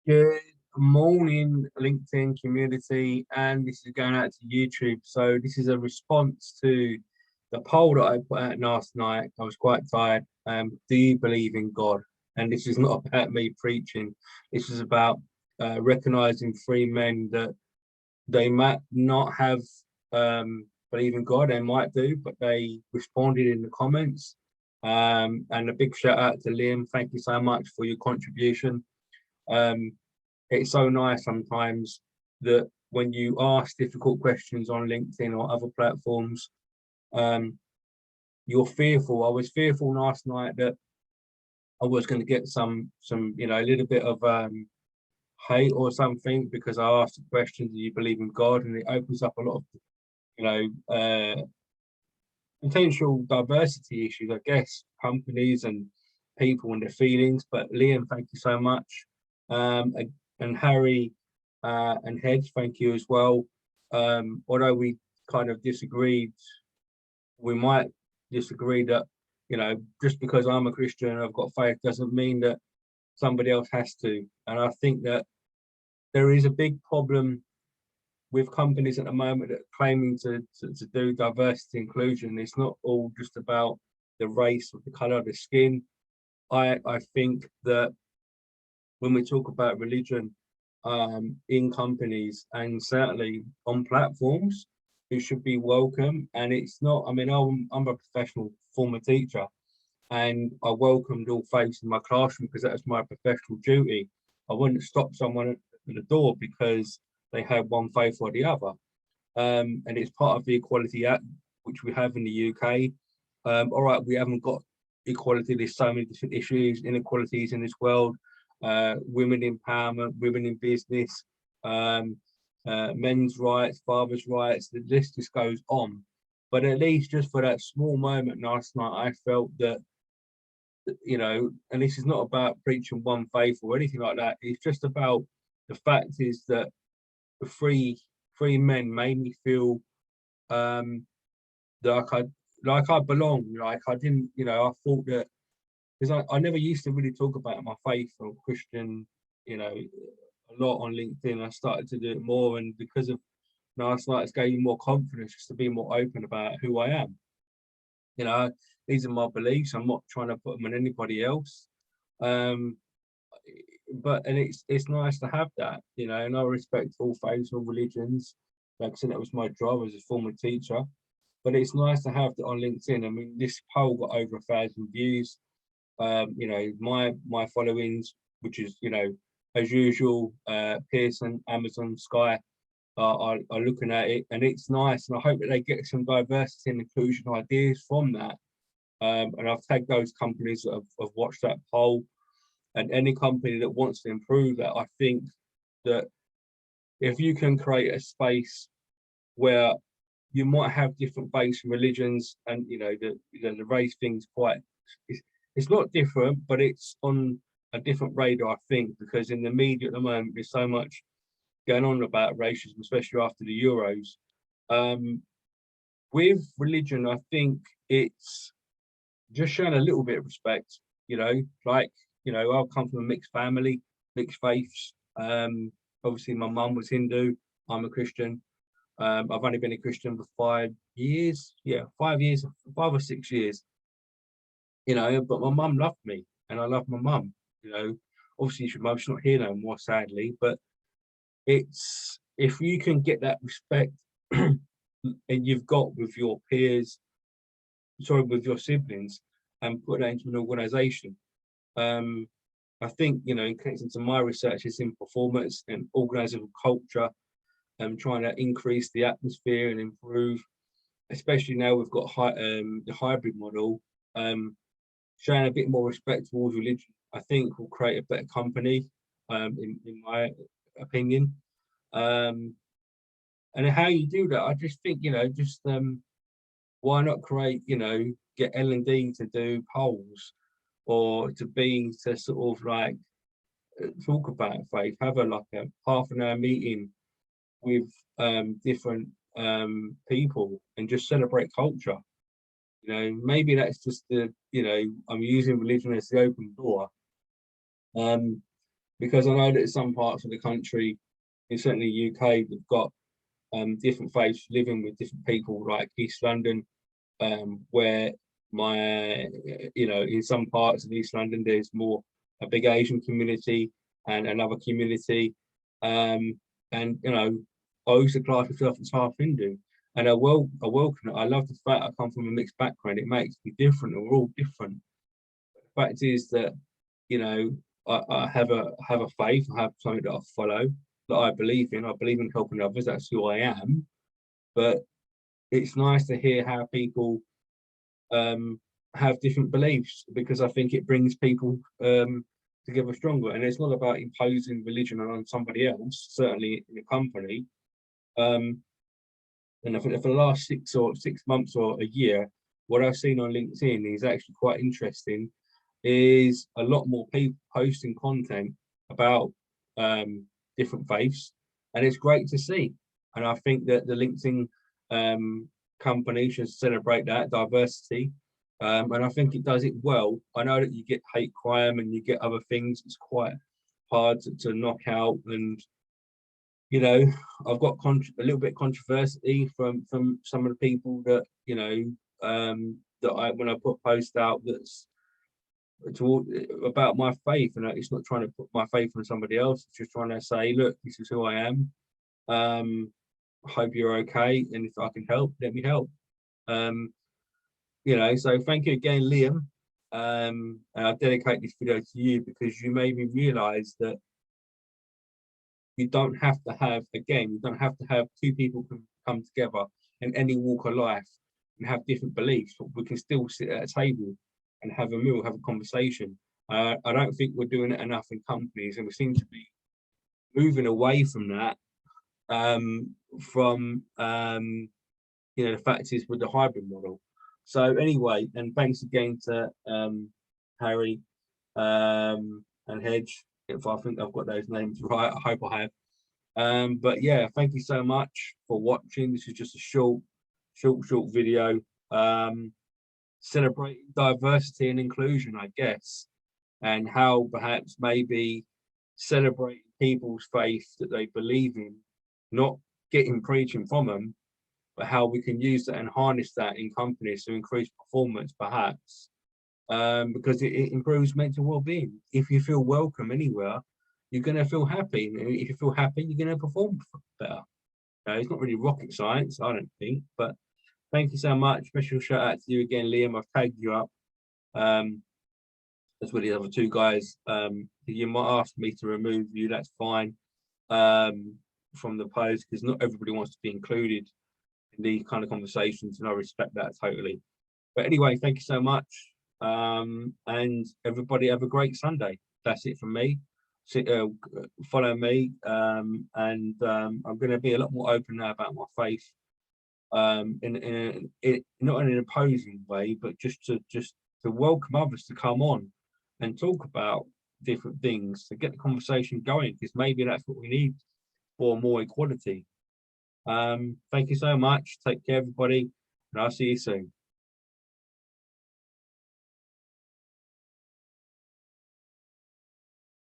Good morning, LinkedIn community, and this is going out to YouTube. So this is a response to the poll that I put out last night. I was quite tired. Do you believe in God? And this is not about me preaching. This is about recognizing three men that they might not have believe in God. They might do, but they responded in the comments. And a big shout out to Liam. Thank you so much for your contribution. Um, it's so nice sometimes that when you ask difficult questions on LinkedIn or other platforms, um, you're fearful. I was fearful last night that I was going to get some, a little bit of hate or something because I asked the question, do you believe in God? And it opens up a lot of, you know, potential diversity issues, I guess, companies and people and their feelings. But Liam, thank you so much. And Harry and Hedge, thank you as well. Although we kind of disagreed, we might disagree that, just because I'm a Christian and I've got faith doesn't mean that somebody else has to. And I think that there is a big problem with companies at the moment that are claiming to do diversity inclusion. It's not all just about the race or the color of the skin. I think that when we talk about religion in companies and certainly on platforms, it should be welcome. And it's not, I mean, I'm a professional former teacher and I welcomed all faiths in my classroom because that was my professional duty. I wouldn't stop someone at the door because they had one faith or the other. And it's part of the Equality Act, which we have in the UK. All right, we haven't got equality. There's so many different issues, inequalities in this world. Women empowerment, women in business, men's rights, fathers' rights. The list just goes on. But at least just for that small moment last night, I felt that, and this is not about preaching one faith or anything like that. It's just about the fact is that the three men made me feel like I belong. Like I didn't, I thought that because I never used to really talk about my faith or Christian, a lot on LinkedIn. I started to do it more, and because of last night, it's gave me more confidence just to be more open about who I am. These are my beliefs. I'm not trying to put them on anybody else. But it's nice to have that, and I respect all faiths, all religions. Like I said, that was my job as a former teacher. But it's nice to have that on LinkedIn. I mean, this poll got over 1,000 views. My followings, which is, as usual, Pearson, Amazon, Sky are looking at it, and it's nice. And I hope that they get some diversity and inclusion ideas from that. And I've tagged those companies that have watched that poll, and any company that wants to improve that. I think that if you can create a space where you might have different faiths and religions, and the race thing's quite, it's not different, but it's on a different radar, I think, because in the media at the moment there's so much going on about racism, especially after the Euros. With religion, I think it's just showing a little bit of respect, I'll come from a mixed family, mixed faiths. Obviously my mum was Hindu, I'm a Christian. I've only been a Christian for 5 years, 5 years, 5 or 6 years, but my mum loved me and I love my mum, obviously she's not here no more, sadly, but it's, if you can get that respect and you've got with your peers, with your siblings, and put that into an organization. I think, in connection to my research, is in performance and organizational culture, trying to increase the atmosphere and improve, especially now we've got the hybrid model, showing a bit more respect towards religion, I think will create a better company, in my opinion. And how you do that, I just think, why not create, get L&D to do polls, or to sort of like talk about faith, have a half an hour meeting with different people and just celebrate culture. Maybe that's just I'm using religion as the open door. because I know that in some parts of the country, in certainly UK, we've got different faiths living with different people, like East London, where in some parts of East London, there's more a big Asian community and another community. And I also class myself as half Hindu, and I welcome it. I love the fact I come from a mixed background. It makes me different, and we're all different. The fact is that, I have a faith, I have something that I follow, that I believe in. I believe in helping others. That's who I am. But it's nice to hear how people have different beliefs, because I think it brings people together stronger. And it's not about imposing religion on somebody else, certainly in a company. And I think for the last 6 months or a year, what I've seen on LinkedIn is actually quite interesting, is a lot more people posting content about different faiths, and it's great to see. And I think that the LinkedIn company should celebrate that diversity, and I think it does it well. I know that you get hate crime and you get other things. It's quite hard to knock out, and I've got a little bit of controversy from some of the people that when I put posts out that's about my faith, and it's not trying to put my faith on somebody else. It's just trying to say, look, this is who I am. I hope you're okay, and if I can help, let me help. So thank you again, Liam. And I dedicate this video to you because you made me realize that you don't have to have two people come together in any walk of life and have different beliefs. We can still sit at a table and have a meal, have a conversation. I don't think we're doing it enough in companies, and we seem to be moving away from that. The fact is with the hybrid model. So anyway, and thanks again to Harry and Hedge, if I think I've got those names right. I hope I have. But yeah, thank you so much for watching. This is just a short video celebrating diversity and inclusion, I guess, and how perhaps maybe celebrating people's faith that they believe in, not getting preaching from them, but how we can use that and harness that in companies to increase performance, perhaps, because it improves mental well-being. If you feel welcome anywhere, you're going to feel happy. And if you feel happy, you're going to perform better. It's not really rocket science, I don't think, but thank you so much. Special shout out to you again, Liam. I've tagged you up, as well as the other two guys. You might ask me to remove you, that's fine, from the post, because not everybody wants to be included in these kind of conversations, and I respect that totally. But anyway, thank you so much, and everybody have a great Sunday. That's it from me. Follow me, and I'm going to be a lot more open now about my faith, in not in an imposing way, but just to welcome others to come on and talk about different things, to get the conversation going, because maybe that's what we need for more equality. Thank you so much. Take care, everybody, and I'll see you soon.